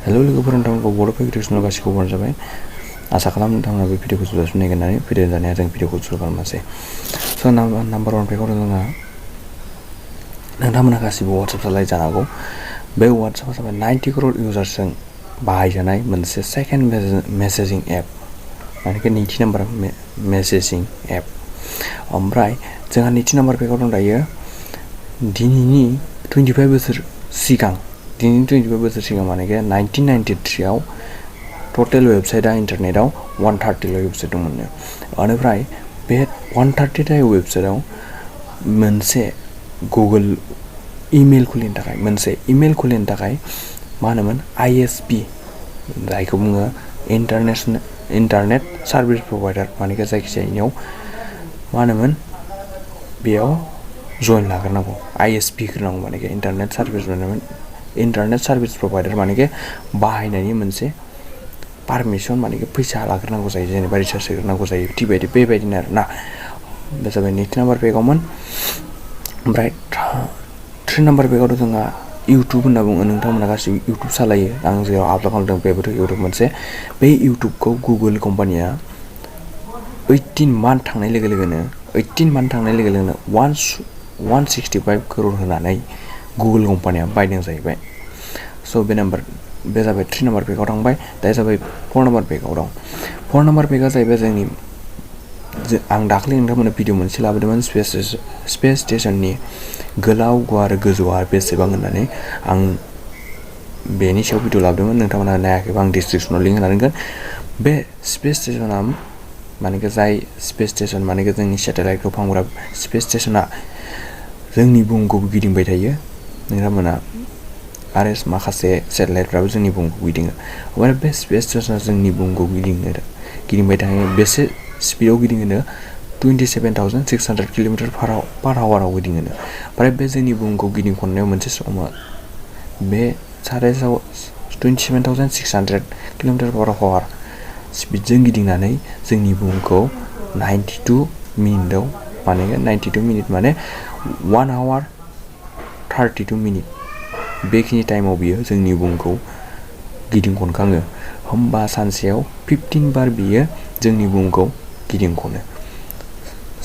Hello लोगोफोर, नोंथांमोनखौ बड' फेक्ट्रिसनाव गासिखौबो बरायनाय जाबाय। आसा खालामो नोंथांमोना बे भिडिअखौ जोबजासिम नायगोन होननानै भिडिअ जानाया जों भिडिअखौ सुरु खालामनोसै। स' नाम्बार 1 पेकआव जोंहा नोंथांमोना गासिबो वाट्सएप सालायो जानो हागौ। बे वाट्सएपआ जाबाय 90 crore इउजार्सजों बाहायजानाय मोनसे सेकेन्ड मेसेजिं एप, मानेकि नैथि नाम्बार मेसेजिं एप। ओमफ्राय जोंहा नैथि नाम्बार पेकआव दं दायो दिनैनि 25 बोसोर सिगां मानेकि 1993 आव टटेल वेबसाइटआ इन्टारनेटआव 130 वेबसाइट दंमोननो। बेनिफ्राय बे 130 वेबसाइटआव मोनसे गुगोल इमेल खुलिनो थाखाय मा होनोमोन ISP, जायखौ बुङो इन्टारनेट सार्भिस प्रभाइडार, मानेकि जायखिजायानियाव मा होनोमोन बेयाव जइन लाग्रोनांगौ, ISP होनांगौ, मानेकि इन्टारनेट सार्भिस प्रभाइडार, मानेकि बाहायनायनि मोनसे पारमिसन, मानेकि फैसा लाग्रोनांगौ जायो, जेनेबा रिसार्ज होग्रोनांगौ जायो, बेबायदिनो आरो ना। बे जाबाय नैथि नाम्बार पेकआवमोन। ओमफ्राय 3 नाम्बार पेकआवथ' जोंहा इउटुब होनना बुङो। नोंथांमोना गासिबो इउटुब सालायो, आं जेराव आपल'ड खालामदों बेबोथ' इउटुब मोनसे। बे इउटुबखौ गुगोल कम्पानिया 18 मान्थ थांनाय लोगो लोगोनो 165 crore होनानै गुगोल कम्पानिया बायदों जाहैबाय। स' बे जाबाय 3 नाम्बार पेकआव थांबाय। दा जाबाय 4 नाम्बार पेकआव दं। 4 नाम्बार पेकआ जाहैबाय आं दाखालि नोंथांमोननो भिडिअ मोनसे लाबोदोंमोन स्पेस स्टेशननि गोलाव गुवार गोजौआ बेसेबां होननानै। आं बेनि सायाव भिडिअ लाबोदोंमोन, नोंथांमोना नायाखैबा आं डिसक्रिपसनाव लिंक होना दोनगोन। बे स्पेस स्टेशना मानेकि मानेकि जोंनि सेटेलाइटखौ फानग्रा स्पेस स्टेशना जोंनि बुहुमखौबो गिदिंबाय थायो नोंथांमोना, आरो माखासे सेटेलाइटफ्राबो जोंनि बुहुमखौ गिदिङो। ओमफ्राय बे स्पेस स्टेशना जोंनि बुहुमखौ गिदिंबाय थायो। बेसे स्पिडआव गिदिङो 27,600 किल'मिटार पार आवाराव गिदिङो। ओमफ्राय बे जोंनि बुहुमखौ गिदिंखननायाव मोनसे समाव बे 27,600 किल'मिटार पार आवार स्पिडजों गिदिंनानै जोंनि बुहुमखौ 92 मिनिटआव, माने 92 मिनिट माने 1 hour 32 मिनिट, बेखिनि टाइमाव बियो जोंनि बुहुमखौ गिदिंखनखाङो। होमबा सानसेयाव 15 बार बियो जोंनि बुहुमखौ गिदिंखनो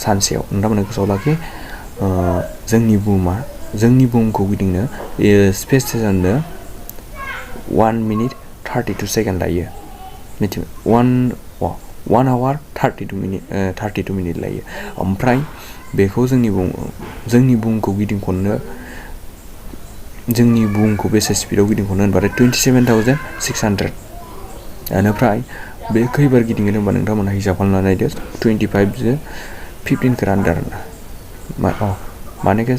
सानसेयाव। नोंथांमोना गोसोआव लाखि, जोंनि बुहुमखौ गिदिंनो स्पेस स्टेशननो 1 minute 32 सेकेन्ड लायो। 1 hour 32 मिनिट लायो। ओमफ्राय बेखौ जोंनि बुहुमखौ गिदिंखननो, जोंनि बुहुमखौ बेसे स्पिडआव गिदिंखनो होनबाथाय 27,600। बेनिफ्राय बे खैबार गिदिङो होनबा नोंथांमोनहा हिसाब खालामनानै नायदो। 25 जों 15 रानदो आरो ना, मानेकि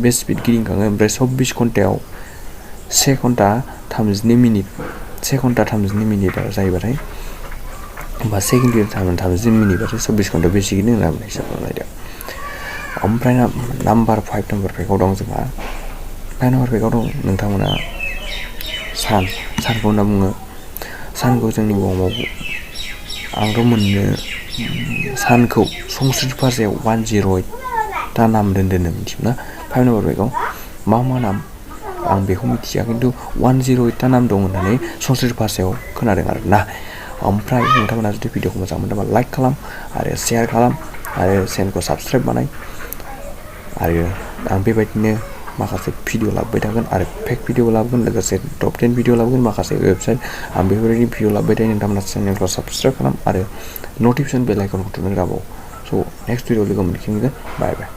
बे स्पिड गिदिंखाङो। ओमफ्राय 24 घन्टायाव 1 घन्टा 32 मिनिट जायोबाथाय, होमबा 1 घन्टा 32 मिनिटबाथाय 24 घन्टा बेसे गिदिङो होनना हिसाब खालामनायदो। ओमफ्राय नाम्बार 5 नाम्बार पेकआव दं जोंहा। 5 नाम्बार पेकआव दं नोंथांमोना सानखौ होनना बुङो। सानखौ जोंनि बुहुमाव आंथ' सानखौ संस्कृत भाषायाव 108 ता नाम दोनदों मिथिगौना। 5 नाम्बार पेकआव मा नाम आं बेखौ मिथिया, खिन्थु 108 ता नाम दं होननानै संस्कृत भाषायाव खोनादों आरो ना। ओमफ्राय नोंथांमोना जुदि भिडिअखौ मोजां मोनदोंबा लाइक खालाम आरो शेयार खालाम आरो चेनेलखौ साबस्क्राइब बानाय। आरो आं बेबायदिनो माखासे भिडिअ लाबोबाय थागोन, आरो फेक भिडिअ लाबोगोन, लोगोसे टप 10 भिडिअ लाबोगोन, माखासे वेबसाइट आं बेफोरबायदि भिडिअ लाबोबाय थायो। नोंथांमोना चेनेलखौ साबस्क्राइब खालाम आरो नटिफिकेसन बेल आइकनखौ थुनो दाबाव। स' नेक्स्ट भिडिअ लोगो मोनफिनगोन। बाय बाय।